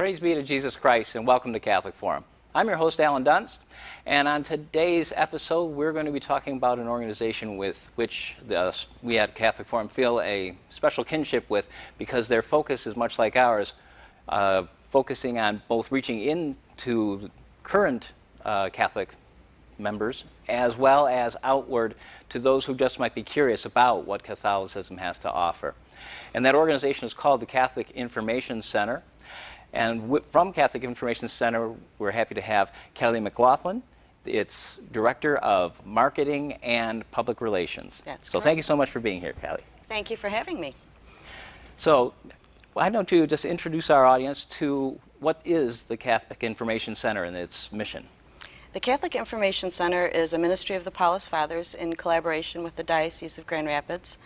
Praise be to Jesus Christ, and welcome to Catholic Forum. I'm your host, Alan Dunst, and on today's episode, we're going to be talking about an organization with which we at Catholic Forum feel a special kinship with, because their focus is much like ours, focusing on both reaching into current Catholic members, as well as outward to those who just might be curious about what Catholicism has to offer. And that organization is called the Catholic Information Center. And from Catholic Information Center, we're happy to have Kelly McLaughlin. It's Director of Marketing and Public Relations. That's correct. So thank you so much for being here, Kelly. Thank you for having me. So why don't you just introduce our audience to what is the Catholic Information Center and its mission? The Catholic Information Center is a ministry of the Paulist Fathers in collaboration with the Diocese of Grand Rapids.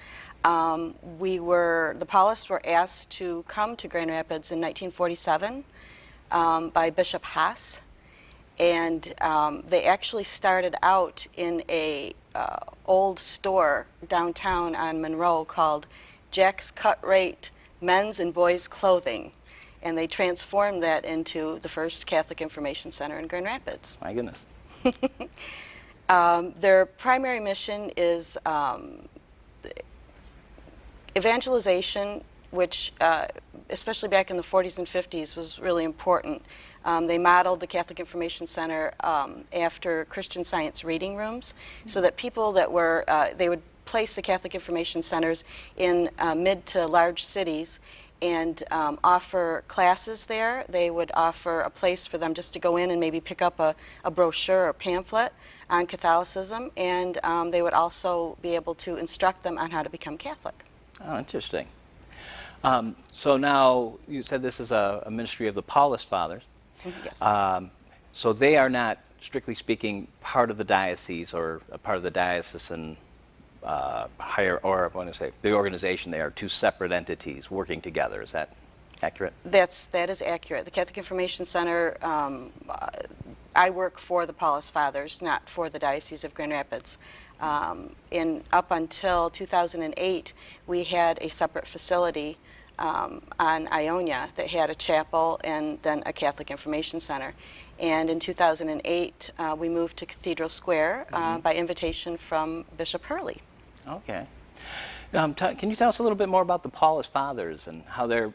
The Paulists were asked to come to Grand Rapids in 1947 by Bishop Haas, and they actually started out in a old store downtown on Monroe called Jack's Cut Rate Men's and Boys Clothing, and they transformed that into the first Catholic Information Center in Grand Rapids. My goodness. Their primary mission is evangelization, which especially back in the 40s and 50s was really important. They modeled the Catholic Information Center after Christian Science reading rooms, so that people that were, they would place the Catholic Information Centers in mid to large cities and offer classes there. They would offer a place for them just to go in and maybe pick up a brochure or pamphlet on Catholicism, and they would also be able to instruct them on how to become Catholic. Oh, interesting. So now, you said this is a ministry of the Paulist Fathers. Yes. So they are not, strictly speaking, part of the diocese or a part of the diocesan higher, or I want to say, the organization. They are two separate entities working together. Is that accurate? That is accurate. The Catholic Information Center, I work for the Paulist Fathers, not for the Diocese of Grand Rapids. Up until 2008, we had a separate facility on Ionia that had a chapel and then a Catholic Information Center. And in 2008, we moved to Cathedral Square by invitation from Bishop Hurley. Okay. Can you tell us a little bit more about the Paulist Fathers and how their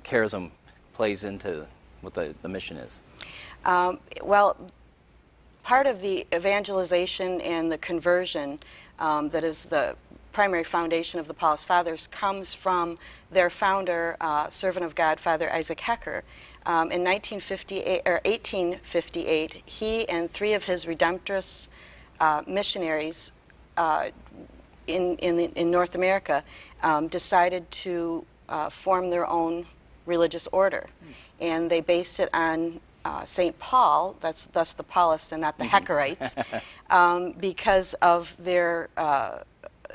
charism plays into what the mission is? Well, part of the evangelization and the conversion that is the primary foundation of the Paulist Fathers comes from their founder, servant of God, Father Isaac Hecker. In 1858, he and three of his Redemptorist missionaries in North America decided to form their own religious order, and they based it on St. Paul, that's thus the Paulists and not the Heckerites, because of their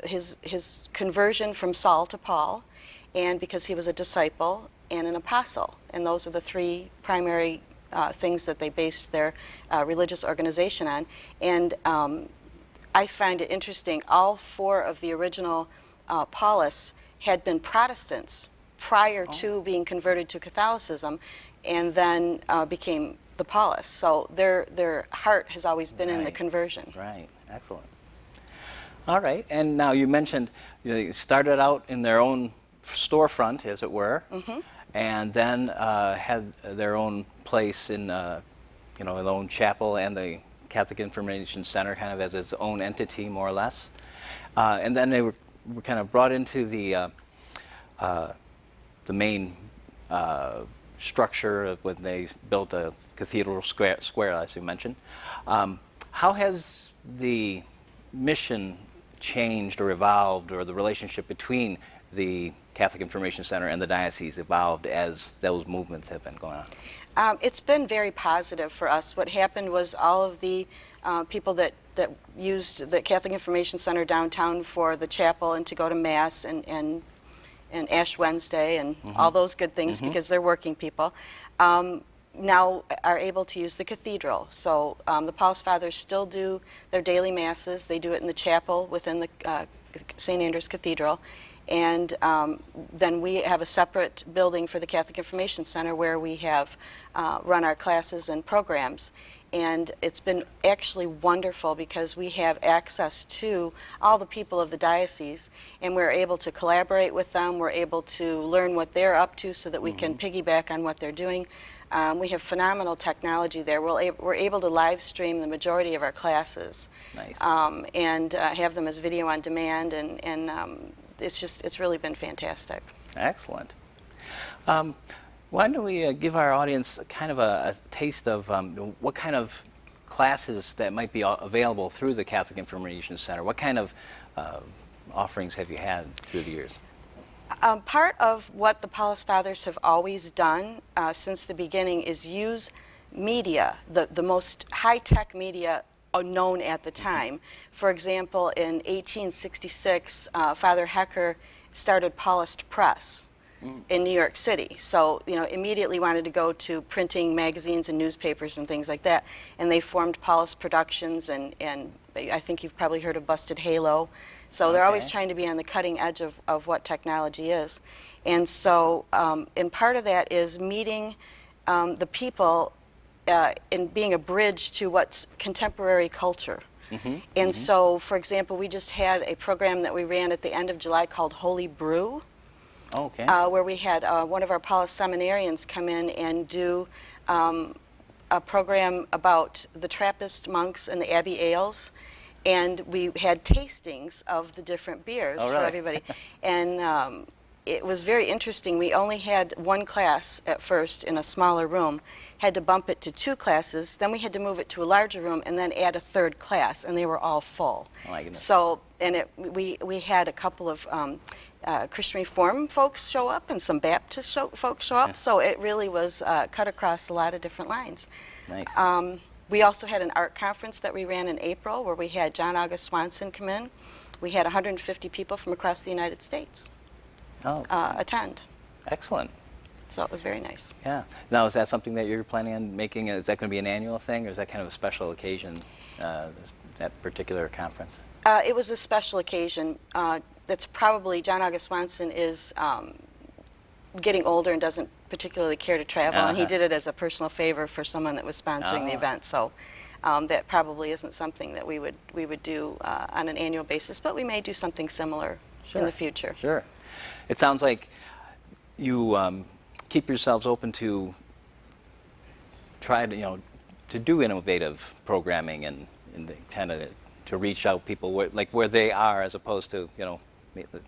his conversion from Saul to Paul, and because he was a disciple and an apostle. And those are the three primary things that they based their religious organization on. And I find it interesting, all four of the original Paulists had been Protestants prior to being converted to Catholicism, and then became the Paulists. So their heart has always been in the conversion. Right, excellent. All right, and now you mentioned you started out in their own storefront, as it were, and then had their own place in, their own chapel and the Catholic Information Center kind of as its own entity, more or less. And then they were kind of brought into the main structure when they built a Cathedral Square, as you mentioned. How has the mission changed or evolved, or the relationship between the Catholic Information Center and the diocese evolved as those movements have been going on? It's been very positive for us. What happened was all of the people that used the Catholic Information Center downtown for the chapel and to go to Mass and Ash Wednesday and all those good things, because they're working people, now are able to use the cathedral. So the Paulist Fathers still do their daily Masses. They do it in the chapel within the St. Andrew's Cathedral. And then we have a separate building for the Catholic Information Center where we have run our classes and programs. And it's been actually wonderful because we have access to all the people of the diocese, and we're able to collaborate with them. We're able to learn what they're up to so that we can piggyback on what they're doing. We have phenomenal technology there. We're able to live stream the majority of our classes. Nice. And have them as video on demand, and it's really been fantastic. Excellent. Why don't we give our audience kind of a taste of what kind of classes that might be available through the Catholic Information Center? What kind of offerings have you had through the years? Part of what the Paulist Fathers have always done since the beginning is use media, the most high-tech media known at the time. For example, in 1866, Father Hecker started Paulist Press in New York City. So, immediately wanted to go to printing magazines and newspapers and things like that. And they formed Paulist Productions, and I think you've probably heard of Busted Halo. So they're always trying to be on the cutting edge of what technology is. And so, and part of that is meeting the people and being a bridge to what's contemporary culture. And so, for example, we just had a program that we ran at the end of July called Holy Brew. Okay. Where we had one of our Paulist seminarians come in and do a program about the Trappist monks and the Abbey ales. And we had tastings of the different beers Oh, for really? everybody. And it was very interesting. We only had one class at first in a smaller room, had to bump it to 2 classes, then we had to move it to a larger room and then add a 3rd class, and they were all full. Oh, my goodness. So, and we had a couple of Christian Reform folks show up and some Baptist folks show up, so it really was cut across a lot of different lines. Nice. We also had an art conference that we ran in April where we had John August Swanson come in. We had 150 people from across the United States attend. Excellent. So it was very nice. Yeah. Now, is that something that you're planning on making? Is that going to be an annual thing, or is that kind of a special occasion, that particular conference? It was a special occasion. That's probably, John August Swanson is getting older and doesn't particularly care to travel, and he did it as a personal favor for someone that was sponsoring the event. So that probably isn't something that we would do on an annual basis, but we may do something similar in the future. Sure. It sounds like you keep yourselves open to try to to do innovative programming and kind of to reach out people where they are, as opposed to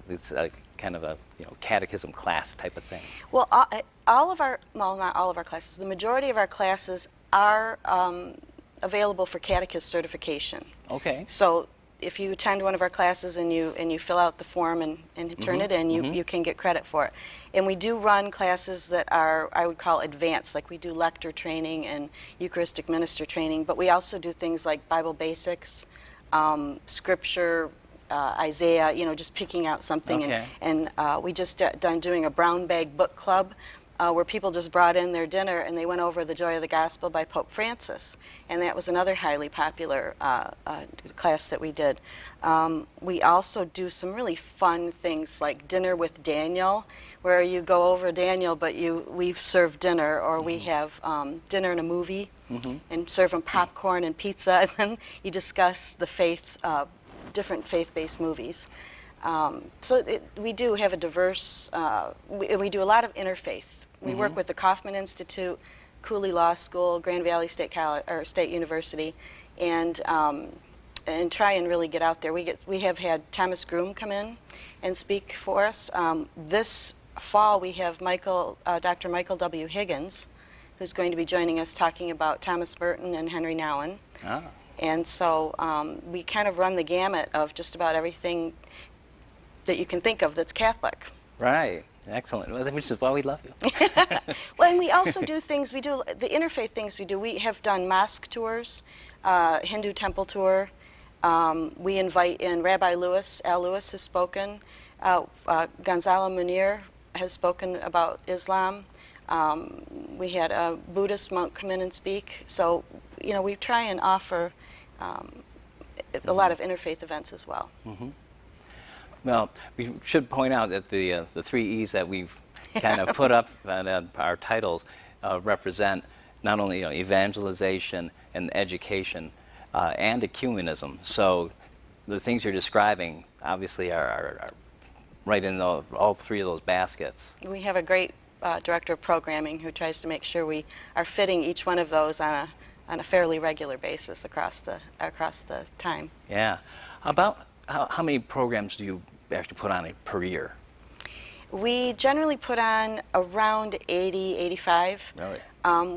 it's kind of a catechism class type of thing. Well, all of our, well, not all of our classes, the majority of our classes are available for catechist certification. Okay. So if you attend one of our classes and you fill out the form and turn it in, you can get credit for it. And we do run classes that are, I would call advanced, like we do lector training and Eucharistic minister training, but we also do things like Bible basics, scripture, Isaiah, just picking out something. Okay. And we just done doing a brown bag book club where people just brought in their dinner and they went over The Joy of the Gospel by Pope Francis. And that was another highly popular class that we did. We also do some really fun things like Dinner with Daniel, where you go over Daniel, but we serve dinner, or we have dinner and a movie, and serve them popcorn and pizza, and then you discuss the faith, different faith-based movies. So we do have a diverse, we do a lot of interfaith. We work with the Kaufman Institute, Cooley Law School, Grand Valley State College, or State University, and try and really get out there. We have had Thomas Groom come in and speak for us. This fall we have Dr. Michael W. Higgins, who's going to be joining us talking about Thomas Merton and Henry Nouwen. Ah. And so we kind of run the gamut of just about everything that you can think of that's Catholic. Right. Excellent. Well, which is why we love you. Well, and we also do things, we do the interfaith things we do. We have done mosque tours, Hindu temple tour. We invite in Rabbi Lewis. Al Lewis has spoken. Gonzalo Munir has spoken about Islam. We had a Buddhist monk come in and speak. So, we try and offer a lot of interfaith events as well. Well, we should point out that the three E's that we've kind of put up on our titles represent not only evangelization and education and ecumenism. So the things you're describing obviously are right in all three of those baskets. We have a great director of programming who tries to make sure we are fitting each one of those on a fairly regular basis across the time. Yeah. About how many programs do you actually put on per year? We generally put on around 80, 85. Really?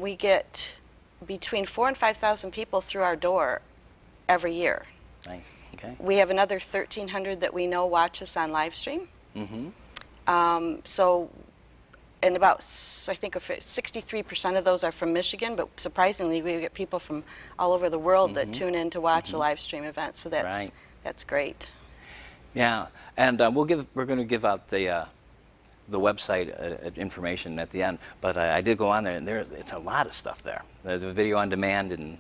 We get between 4,000 and 5,000 people through our door every year. Nice. Okay. We have another 1,300 that we know watch us on live stream. So, and about, I think 63% of those are from Michigan, but surprisingly we get people from all over the world that tune in to watch a live stream event, so that's great. Yeah, and we're going to give out the website information at the end, but I did go on there, and it's a lot of stuff there. There's a video on demand, and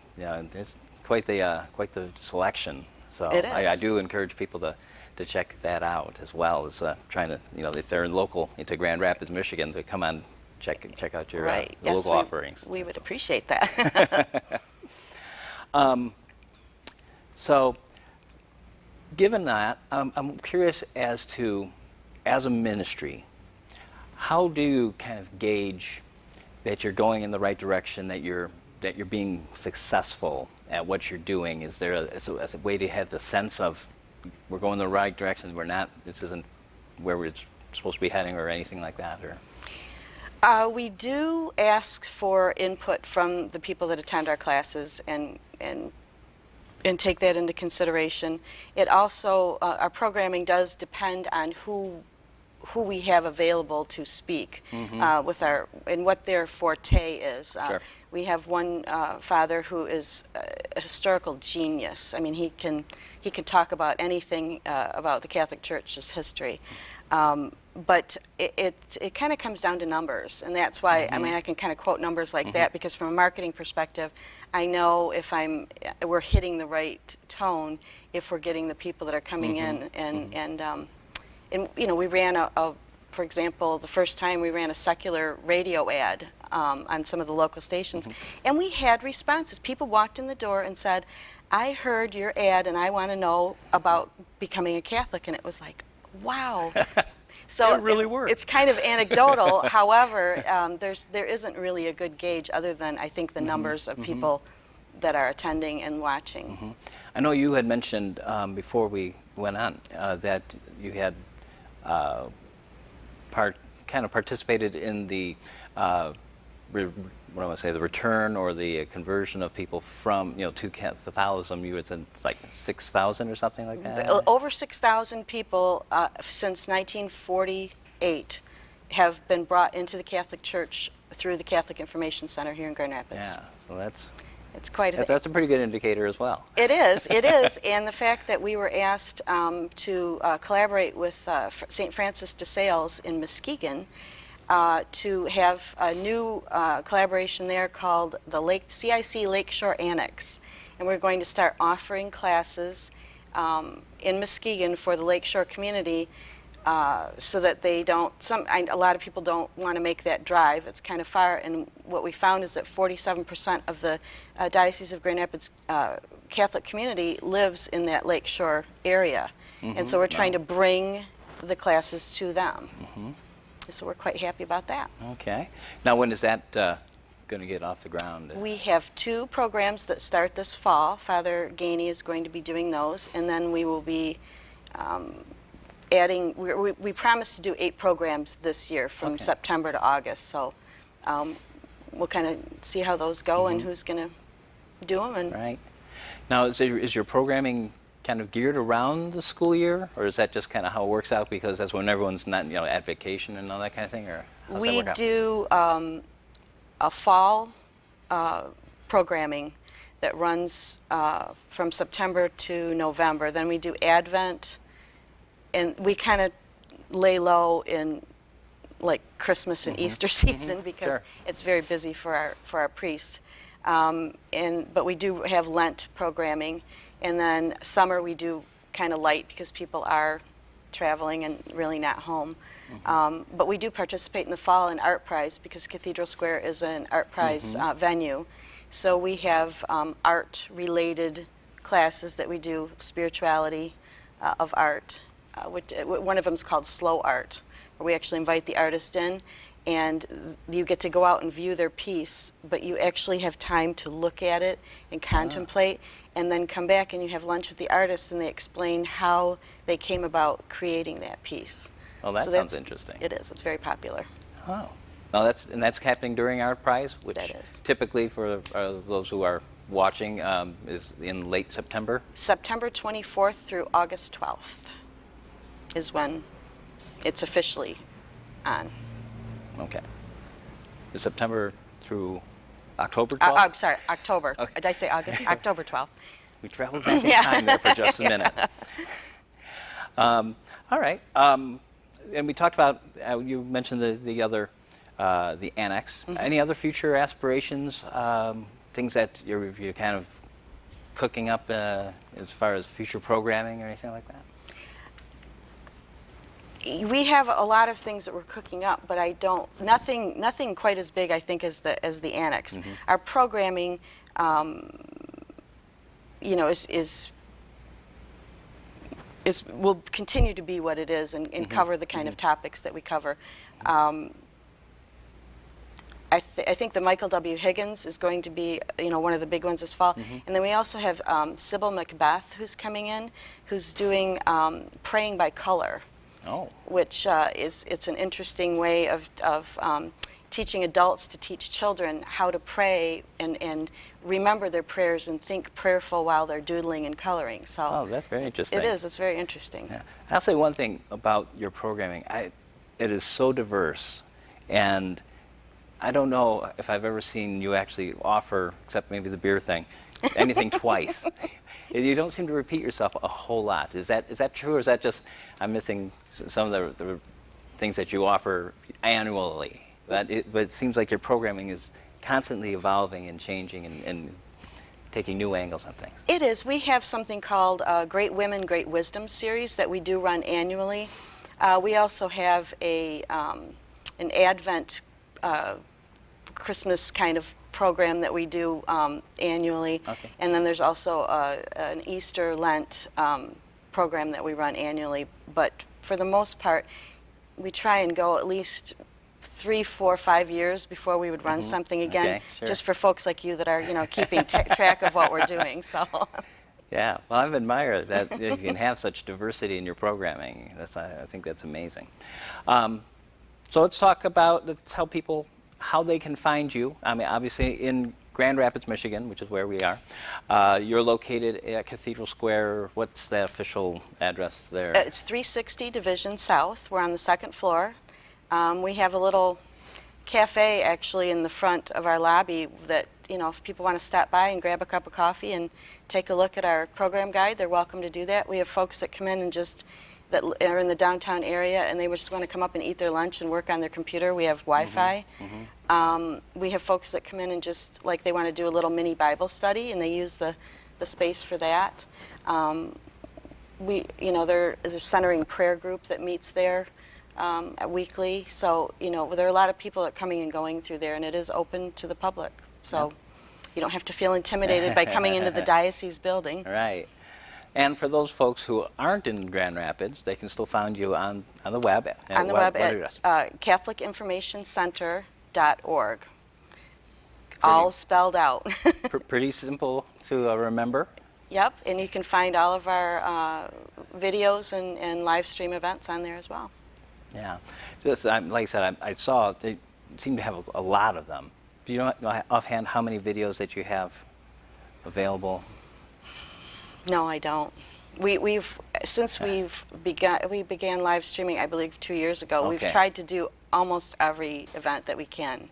it's quite the selection. So it is. I do encourage people to check that out, as well as trying to, if they're local to Grand Rapids, Michigan, to come on, check out your Right. the local offerings. We would appreciate that. So, given that, I'm curious as to, as a ministry, how do you kind of gauge that you're going in the right direction, that you're being successful at what you're doing? Is there a way to have the sense of we're going in the right direction, this isn't where we're supposed to be heading, or anything like that? Or We do ask for input from the people that attend our classes and take that into consideration. It also, our programming does depend on who we have available to speak with and what their forte is. Sure. We have one father who is a historical genius. I mean, he can talk about anything about the Catholic Church's history. But it kind of comes down to numbers, and that's why I mean I can kind of quote numbers like that, because from a marketing perspective, I know if we're hitting the right tone, if we're getting the people that are coming in, and we ran for example, the first time we ran a secular radio ad on some of the local stations, and we had responses. People walked in the door and said, "I heard your ad and I want to know about becoming a Catholic," and it was like, wow. So it really worked. It's kind of anecdotal. However, there isn't really a good gauge other than, I think, the numbers of people that are attending and watching. I know you had mentioned before we went on that you had kind of participated in the what do I say, the return or the conversion of people from to Catholicism. You had said like 6,000 or something like that. Over 6,000 people since 1948 have been brought into the Catholic Church through the Catholic Information Center here in Grand Rapids. Yeah, so it's quite that's a pretty good indicator as well. It is, and the fact that we were asked to collaborate with St. Francis de Sales in Muskegon to have a new collaboration there called the CIC Lakeshore Annex, and we're going to start offering classes in Muskegon for the Lakeshore community, so that they don't. A lot of people don't want to make that drive. It's kind of far, and what we found is that 47% of the Diocese of Grand Rapids Catholic community lives in that Lakeshore area, and so we're trying to bring the classes to them. So we're quite happy about that. Okay. Now, when is that going to get off the ground? We have 2 programs that start this fall. Father Gainey is going to be doing those, and then we will be adding. We promised to do 8 programs this year from September to August. So we'll kind of see how those go and who's going to do them. And right. Now, is your programming kind of geared around the school year, or is that just kind of how it works out, because that's when everyone's not at vacation and all that kind of thing? Or we do a fall programming that runs from September to November. Then we do Advent, and we kind of lay low in like Christmas and Easter season because it's very busy for our priests. But we do have Lent programming, and then summer we do kind of light because people are traveling and really not home. But we do participate in the fall in Art Prize because Cathedral Square is an Art Prize venue. So we have art-related classes that we do, spirituality of art. One of them is called Slow Art, where we actually invite the artist in, and you get to go out and view their piece, but you actually have time to look at it and contemplate, and then come back and you have lunch with the artist and they explain how they came about creating that piece. Well, that sounds interesting. It is. It's very popular. Oh. Well, that's happening during Art Prize, which That is. typically for those who are watching is in late September? September 24th through August 12th is when it's officially on. Okay. Is September through October 12th? I'm sorry, October. Okay. Did I say August? October 12th. We traveled back in time there for just a minute. All right. And we talked about, you mentioned the other, the annex. Any other future aspirations, things that you're kind of cooking up as far as future programming or anything like that? We have a lot of things that we're cooking up, but nothing quite as big, I think, as the annex. Our programming, you know, will continue to be what it is and cover the kind of topics that we cover. I think the Michael W. Higgins is going to be, you know, one of the big ones this fall. And then we also have Sybil Macbeth, who's coming in, who's doing Praying by Color. Oh. Which it's an interesting way of teaching adults to teach children how to pray and remember their prayers and think prayerful while they're doodling and coloring. So oh, that's very interesting. It is. It's very interesting. Yeah. I'll say one thing about your programming. It is so diverse, and I don't know if I've ever seen you actually offer, except maybe the beer thing, anything twice. You don't seem to repeat yourself a whole lot. Is that true, or is that just I'm missing some of the things that you offer annually? But it seems like your programming is constantly evolving and changing and taking new angles on things. It is. We have something called Great Women, Great Wisdom series that we do run annually. We also have an Advent Christmas kind of program that we do annually. Okay. And then there's also an Easter Lent program that we run annually. But for the most part, we try and go at least 3, 4, 5 years before we would run something again, okay, sure. just for folks like you that are, you know, keeping track of what we're doing. So. Yeah, well, I've admired that you can have such diversity in your programming. I think that's amazing. So let's tell people how they can find you. I mean, obviously in Grand Rapids, Michigan, which is where we are. You're located at Cathedral Square. What's the official address there? It's 360 Division South. We're on the 2nd floor. We have a little cafe actually in the front of our lobby that, you know, if people want to stop by and grab a cup of coffee and take a look at our program guide, they're welcome to do that. We have folks that come in and that are in the downtown area and they just want to come up and eat their lunch and work on their computer. We have Wi-Fi. We have folks that come in and just, like, they want to do a little mini Bible study and they use the space for that. There's a centering prayer group that meets there weekly. So, you know, there are a lot of people that are coming and going through there, and it is open to the public. So you don't have to feel intimidated by coming into the diocese building. Right. And for those folks who aren't in Grand Rapids, they can still find you on the web. On the web at CatholicInformationCenter.org. All spelled out. Pretty simple to remember. Yep, and you can find all of our videos and live stream events on there as well. Yeah. Just, like I said, I saw they seem to have a lot of them. Do you know offhand how many videos that you have available? No, I don't. We began live streaming, I believe, 2 years ago. Okay. We've tried to do almost every event that we can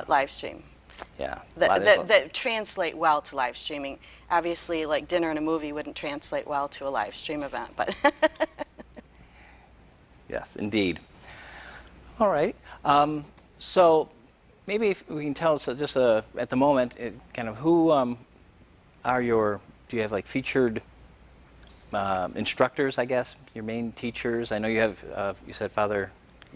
live stream. Yeah. That translate well to live streaming. Obviously, like dinner and a movie wouldn't translate well to a live stream event, but. Yes, indeed. All right. So maybe if we can tell us just at the moment, kind of who are do you have like featured instructors, I guess, your main teachers. I know you have, you said Father,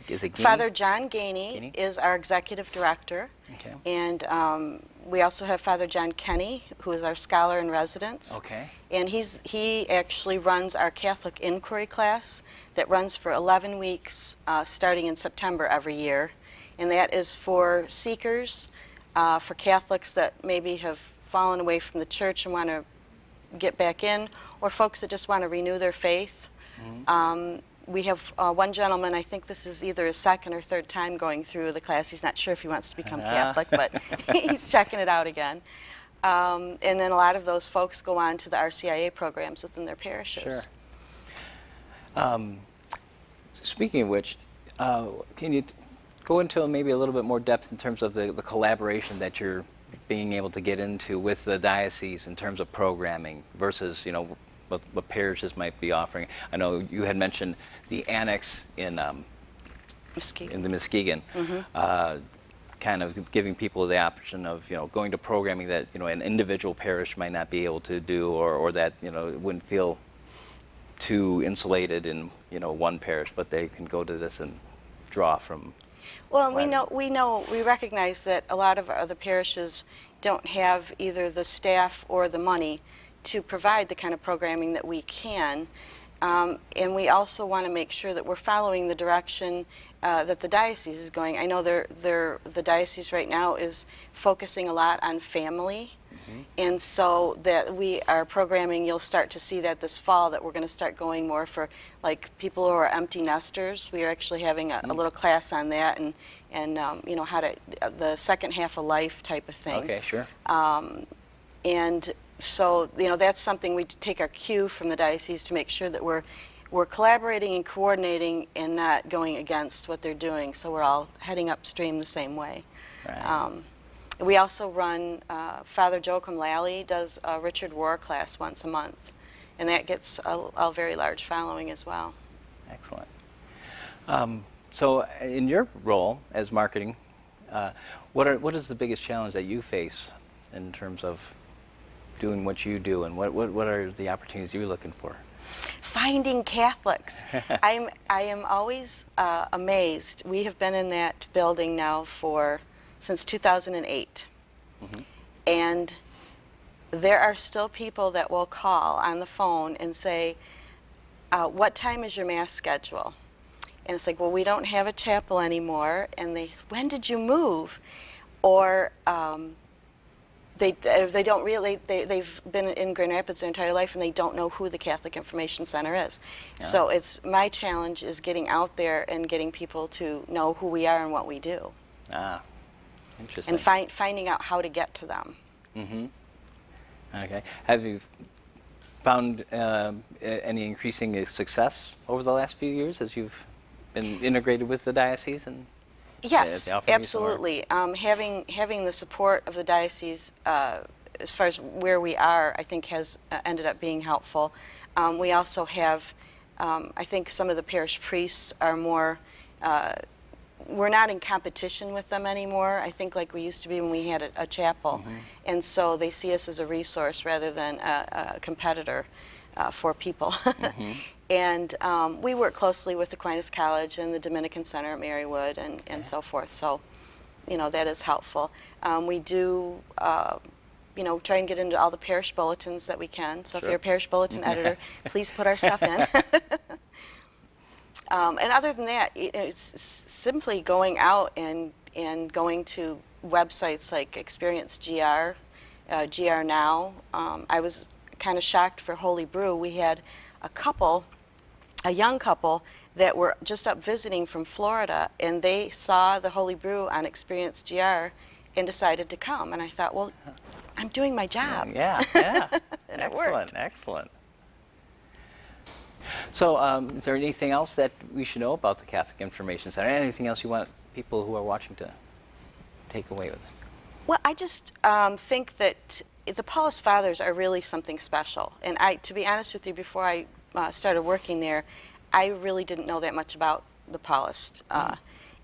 is it Gainey? Father John Gainey is our executive director. Okay. And we also have Father John Kenny, who is our scholar in residence. Okay. And he actually runs our Catholic inquiry class that runs for 11 weeks starting in September every year. And that is for seekers, for Catholics that maybe have fallen away from the church and want to get back in, or folks that just want to renew their faith. Mm-hmm. We have one gentleman, I think this is either his second or third time going through the class. He's not sure if he wants to become Catholic, but he's checking it out again. And then a lot of those folks go on to the RCIA programs within their parishes. Sure. Speaking of which, can you go into maybe a little bit more depth in terms of the collaboration that you're being able to get into with the diocese in terms of programming versus, you know, what parishes might be offering? I know you had mentioned the annex in Muskegon. the Muskegon, kind of giving people the option of, you know, going to programming that, you know, an individual parish might not be able to do, or that, you know, wouldn't feel too insulated in, you know, one parish, but they can go to this and draw from. Well, we recognize that a lot of our other parishes don't have either the staff or the money to provide the kind of programming that we can. And we also want to make sure that we're following the direction that the diocese is going. I know the diocese right now is focusing a lot on family. And so that our programming, you'll start to see that this fall, that we're going to start going more for like people who are empty nesters. We are actually having a little class on that, and you know, how to, the second half of life type of thing. Okay, sure. And so, you know, that's something we take our cue from the diocese to make sure that we're collaborating and coordinating and not going against what they're doing, so we're all heading upstream the same way. Right. We also run, Father Joachim Lally does a Richard Rohr class once a month, and that gets a very large following as well. Excellent. So in your role as marketing, what is the biggest challenge that you face in terms of doing what you do, and what are the opportunities you're looking for? Finding Catholics. I am always amazed. We have been in that building now since 2008. And there are still people that will call on the phone and say, what time is your Mass schedule? And it's like, well, we don't have a chapel anymore. And when did you move? Or they don't really, they've been in Grand Rapids their entire life, and they don't know who the Catholic Information Center is. Yeah. So my challenge is getting out there and getting people to know who we are and what we do. Ah, interesting. And finding out how to get to them. Okay. Have you found any increasing success over the last few years as you've been integrated with the diocese? And yes, absolutely. Having the support of the diocese as far as where we are, I think has ended up being helpful. We also have, I think some of the parish priests are more, we're not in competition with them anymore, I think, like we used to be when we had a chapel. And so they see us as a resource rather than a competitor for people. And we work closely with Aquinas College and the Dominican Center at Marywood and so forth. So, you know, that is helpful. We do, you know, try and get into all the parish bulletins that we can. So if you're a parish bulletin editor, please put our stuff in. And other than that, it's simply going out and going to websites like Experience GR, GR Now. I was kind of shocked for Holy Brew. We had a young couple that were just up visiting from Florida, and they saw the Holy Brew on Experience GR and decided to come. And I thought, well, I'm doing my job. Yeah. And Excellent, excellent. So is there anything else that we should know about the Catholic Information Center? Anything else you want people who are watching to take away with? Well, I just think that the Paulist Fathers are really something special. And to be honest with you, before I started working there, I really didn't know that much about the Paulist.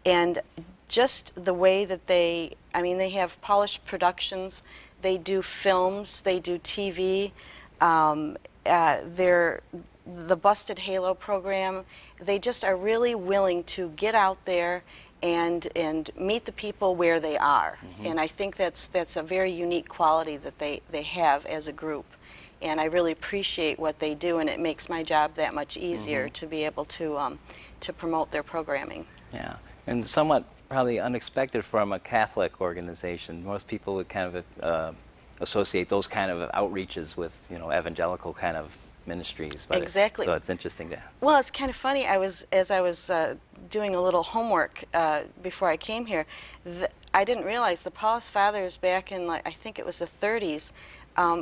And just the way that they have polished productions, they do films, they do TV, the Busted Halo program, they just are really willing to get out there and meet the people where they are. And I think that's a very unique quality that they have as a group. And I really appreciate what they do, and it makes my job that much easier to be able to promote their programming. Yeah, and somewhat probably unexpected from a Catholic organization. Most people would kind of associate those kind of outreaches with, you know, evangelical kind of ministries. But Exactly. So it's interesting to. Well, it's kind of funny. As I was doing a little homework before I came here, I didn't realize the Paulist Fathers back in, like, I think it was the 30s,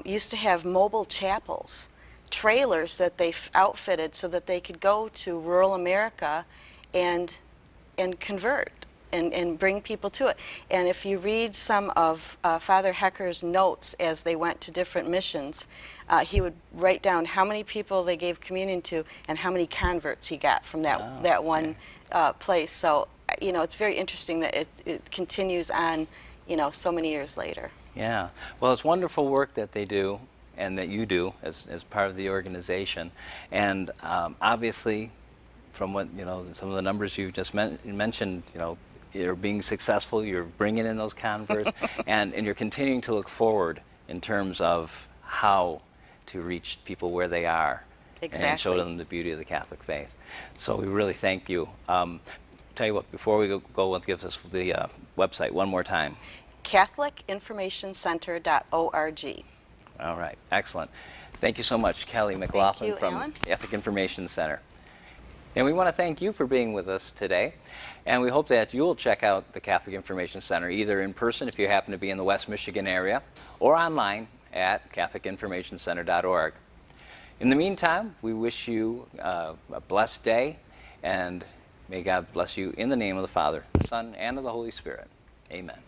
used to have mobile chapels, trailers that they outfitted so that they could go to rural America and convert and bring people to it. And if you read some of Father Hecker's notes as they went to different missions, he would write down how many people they gave communion to and how many converts he got from that one place. So, you know, it's very interesting that it continues on, you know, so many years later. Yeah. Well, it's wonderful work that they do and that you do as part of the organization. And obviously, from what, you know, some of the numbers you just mentioned, you know, you're being successful, you're bringing in those converts, and you're continuing to look forward in terms of how to reach people where they are. Exactly. And show them the beauty of the Catholic faith. So we really thank you. Tell you what, before we go, give us the website one more time. CatholicInformationCenter.org. All right, excellent. Thank you so much, Kelly McLaughlin you, from Alan. Catholic Information Center. And we want to thank you for being with us today. And we hope that you'll check out the Catholic Information Center, either in person if you happen to be in the West Michigan area, or online at CatholicInformationCenter.org. In the meantime, we wish you a blessed day, and may God bless you in the name of the Father, the Son, and of the Holy Spirit. Amen.